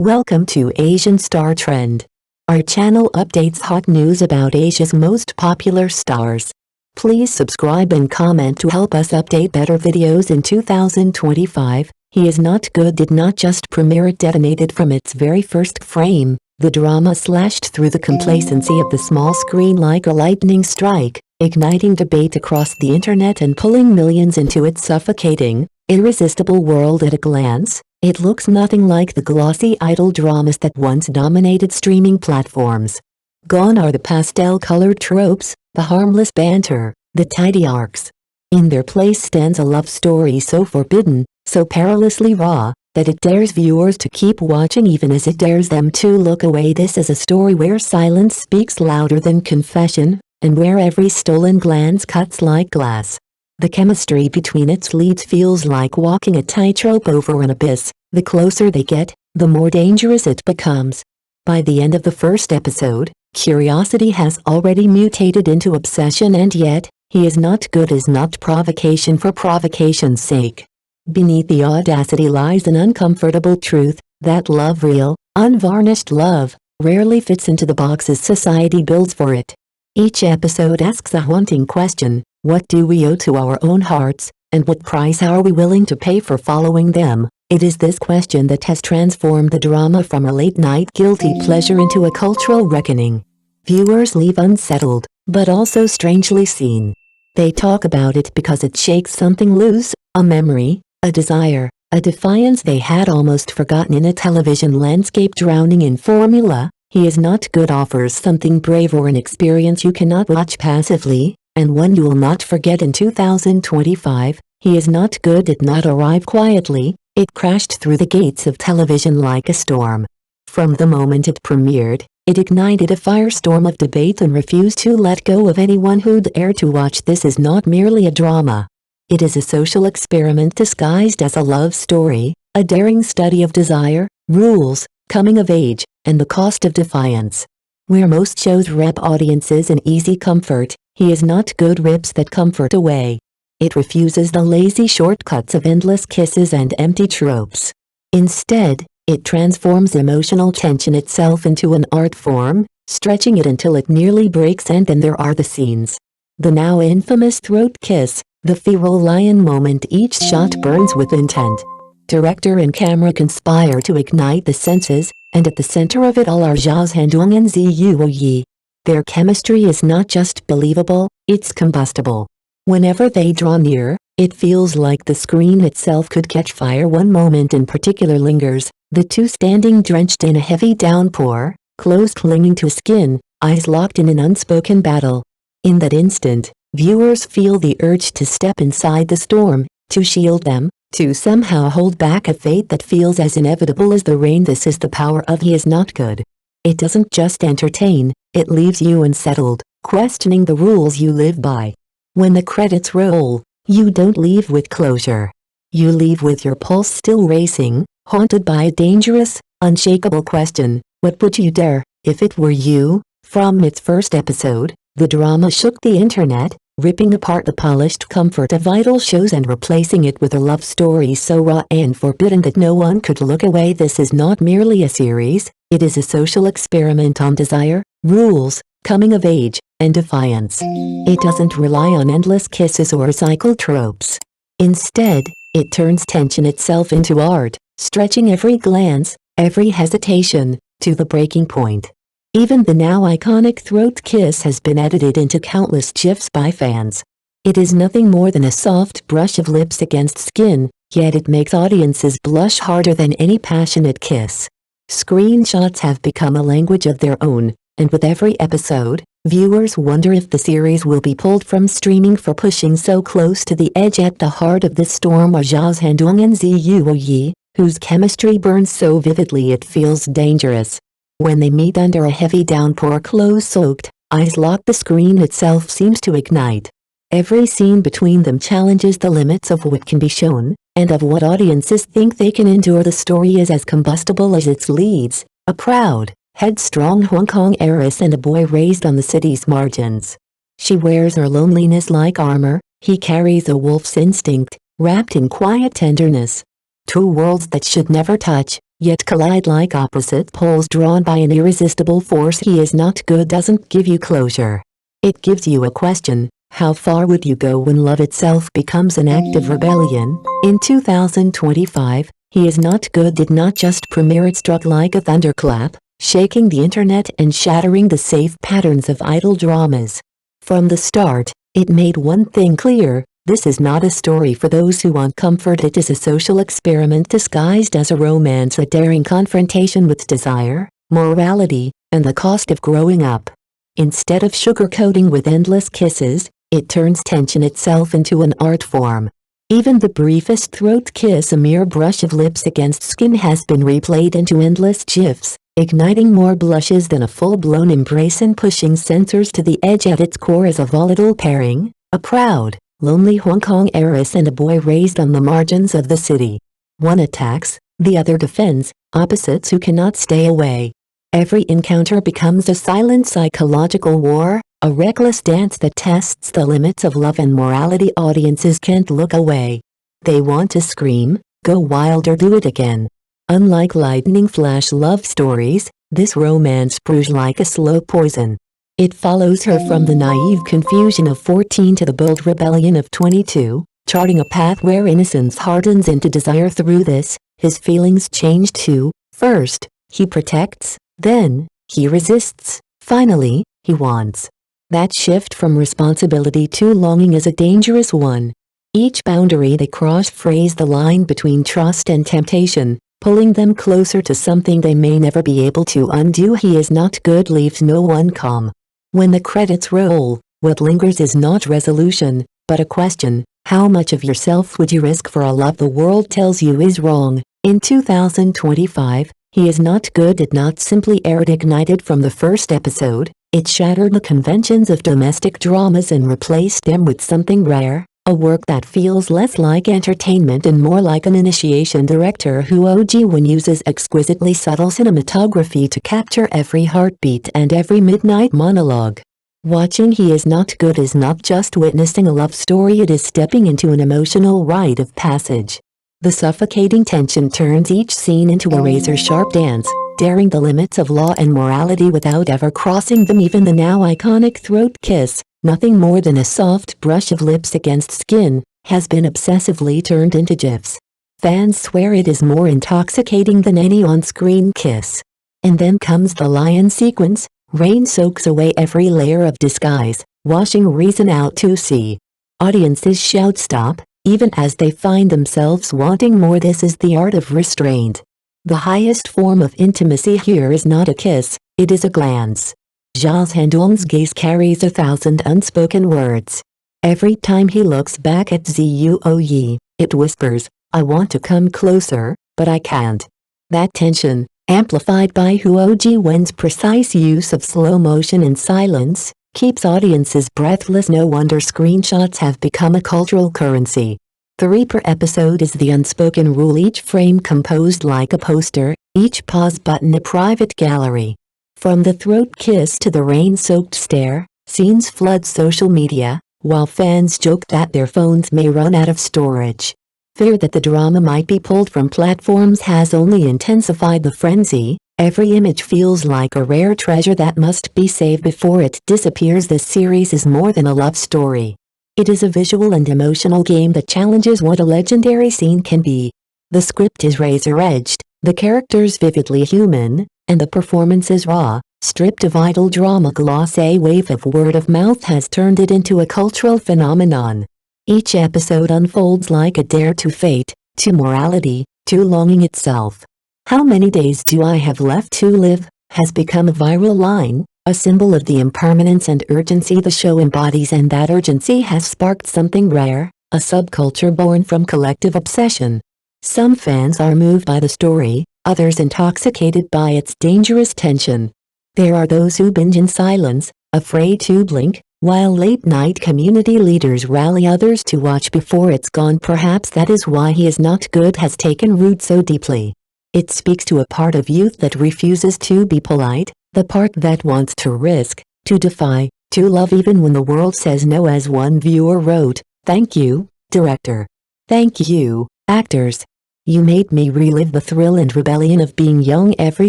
Welcome to Asian Star Trend. Our channel updates hot news about Asia's most popular stars. Please subscribe and comment to help us update better videos in 2025. He Is Not Good did not just premiere, it detonated from its very first frame. The drama slashed through the complacency of the small screen like a lightning strike, igniting debate across the internet and pulling millions into its suffocating, irresistible world at a glance. It looks nothing like the glossy idol dramas that once dominated streaming platforms. Gone are the pastel-colored tropes, the harmless banter, the tidy arcs. In their place stands a love story so forbidden, so perilously raw, that it dares viewers to keep watching even as it dares them to look away. This is a story where silence speaks louder than confession, and where every stolen glance cuts like glass. The chemistry between its leads feels like walking a tightrope over an abyss. The closer they get, the more dangerous it becomes. By the end of the first episode, curiosity has already mutated into obsession, and yet, He Is Not Good is not provocation for provocation's sake. Beneath the audacity lies an uncomfortable truth, that love, real, unvarnished love, rarely fits into the boxes society builds for it. Each episode asks a haunting question: what do we owe to our own hearts, and what price are we willing to pay for following them? It is this question that has transformed the drama from a late-night guilty pleasure into a cultural reckoning. Viewers leave unsettled, but also strangely seen. They talk about it because it shakes something loose, a memory, a desire, a defiance they had almost forgotten in a television landscape drowning in formula. He Is Not Good offers something brave, or an experience you cannot watch passively, and one you will not forget. In 2025, He Is Not Good did not arrive quietly. It crashed through the gates of television like a storm. From the moment it premiered, it ignited a firestorm of debate and refused to let go of anyone who'd dare to watch. This is not merely a drama. It is a social experiment disguised as a love story, a daring study of desire, rules, coming of age, and the cost of defiance. Where most shows rep audiences in easy comfort, He Is Not Good rips that comfort away. It refuses the lazy shortcuts of endless kisses and empty tropes. Instead, it transforms emotional tension itself into an art form, stretching it until it nearly breaks. And then there are the scenes. The now infamous throat kiss, the feral lion moment. Each shot burns with intent. Director and camera conspire to ignite the senses, and at the center of it all are Zhao Zhendong and Zuo. Their chemistry is not just believable, it's combustible. Whenever they draw near, it feels like the screen itself could catch fire. One moment in particular lingers, the two standing drenched in a heavy downpour, clothes clinging to skin, eyes locked in an unspoken battle. In that instant, viewers feel the urge to step inside the storm, to shield them, to somehow hold back a fate that feels as inevitable as the rain. This is the power of He Is Not Good. It doesn't just entertain, it leaves you unsettled, questioning the rules you live by. When the credits roll, you don't leave with closure. You leave with your pulse still racing, haunted by a dangerous, unshakable question: what would you dare, if it were you? From its first episode, the drama shook the internet, ripping apart the polished comfort of idol shows and replacing it with a love story so raw and forbidden that no one could look away. This is not merely a series, it is a social experiment on desire, rules, coming of age, and defiance. It doesn't rely on endless kisses or recycled tropes. Instead, it turns tension itself into art, stretching every glance, every hesitation, to the breaking point. Even the now iconic throat kiss has been edited into countless GIFs by fans. It is nothing more than a soft brush of lips against skin, yet it makes audiences blush harder than any passionate kiss. Screenshots have become a language of their own, and with every episode, viewers wonder if the series will be pulled from streaming for pushing so close to the edge. At the heart of this storm are Zhao Zhendong and Zuo, whose chemistry burns so vividly it feels dangerous. When they meet under a heavy downpour, clothes soaked, eyes locked, the screen itself seems to ignite. Every scene between them challenges the limits of what can be shown, and of what audiences think they can endure. The story is as combustible as its leads, a proud, headstrong Hong Kong heiress and a boy raised on the city's margins. She wears her loneliness like armor, he carries a wolf's instinct, wrapped in quiet tenderness. Two worlds that should never touch, yet collide like opposite poles drawn by an irresistible force. He is not good doesn't give you closure. It gives you a question: how far would you go when love itself becomes an act of rebellion? In 2025, He Is Not Good did not just premiere, it struck like a thunderclap, shaking the internet and shattering the safe patterns of idol dramas. From the start, it made one thing clear: this is not a story for those who want comfort. It is a social experiment disguised as a romance, a daring confrontation with desire, morality, and the cost of growing up. Instead of sugarcoating with endless kisses, it turns tension itself into an art form. Even the briefest throat kiss, a mere brush of lips against skin, has been replayed into endless GIFs, igniting more blushes than a full-blown embrace and pushing censors to the edge. At its core is a volatile pairing, a proud, lonely Hong Kong heiress and a boy raised on the margins of the city. One attacks, the other defends, opposites who cannot stay away. Every encounter becomes a silent psychological war, a reckless dance that tests the limits of love and morality. Audiences can't look away. They want to scream, go wild, or do it again. Unlike lightning flash love stories, this romance brews like a slow poison. It follows her from the naive confusion of 14 to the bold rebellion of 22, charting a path where innocence hardens into desire. Through this, his feelings change too. First, he protects, then, he resists, finally, he wants. That shift from responsibility to longing is a dangerous one. Each boundary they cross frays the line between trust and temptation, pulling them closer to something they may never be able to undo. He Is Not Good leaves no one calm. When the credits roll, what lingers is not resolution, but a question: how much of yourself would you risk for a love the world tells you is wrong? In 2025, He Is Not Good did not simply air. It ignited from the first episode. It shattered the conventions of domestic dramas and replaced them with something rare, a work that feels less like entertainment and more like an initiation. Director Huo Ji-won uses exquisitely subtle cinematography to capture every heartbeat and every midnight monologue. Watching He Is Not Good is not just witnessing a love story, it is stepping into an emotional rite of passage. The suffocating tension turns each scene into a razor-sharp dance, daring the limits of law and morality without ever crossing them. Even the now iconic throat kiss, nothing more than a soft brush of lips against skin, has been obsessively turned into GIFs. Fans swear it is more intoxicating than any on-screen kiss. And then comes the lion sequence. Rain soaks away every layer of disguise, washing reason out to sea. Audiences shout stop, even as they find themselves wanting more. This is the art of restraint. The highest form of intimacy here is not a kiss, it is a glance. Zhao Zhendong's gaze carries 1,000 unspoken words. Every time he looks back at Zuo, it whispers, "I want to come closer, but I can't." That tension, amplified by Huo Ji-won's precise use of slow motion and silence, keeps audiences breathless. No wonder screenshots have become a cultural currency. 3 per episode is the unspoken rule, each frame composed like a poster, each pause button a private gallery. From the throat kiss to the rain-soaked stare, scenes flood social media, while fans joke that their phones may run out of storage. Fear that the drama might be pulled from platforms has only intensified the frenzy. Every image feels like a rare treasure that must be saved before it disappears. This series is more than a love story. It is a visual and emotional game that challenges what a legendary scene can be. The script is razor-edged, the characters vividly human, and the performances raw, stripped of idol drama gloss. A wave of word-of-mouth has turned it into a cultural phenomenon. Each episode unfolds like a dare to fate, to morality, to longing itself. "How many days do I have left to live?" has become a viral line, a symbol of the impermanence and urgency the show embodies, and that urgency has sparked something rare, a subculture born from collective obsession. Some fans are moved by the story, others intoxicated by its dangerous tension. There are those who binge in silence, afraid to blink, while late-night community leaders rally others to watch before it's gone. Perhaps that is why He Is Not Good has taken root so deeply. It speaks to a part of youth that refuses to be polite, the part that wants to risk, to defy, to love even when the world says no. As one viewer wrote, "Thank you, director. Thank you, actors. You made me relive the thrill and rebellion of being young. Every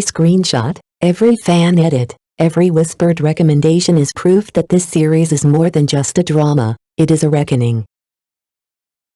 screenshot, every fan edit, every whispered recommendation is proof that this series is more than just a drama, it is a reckoning.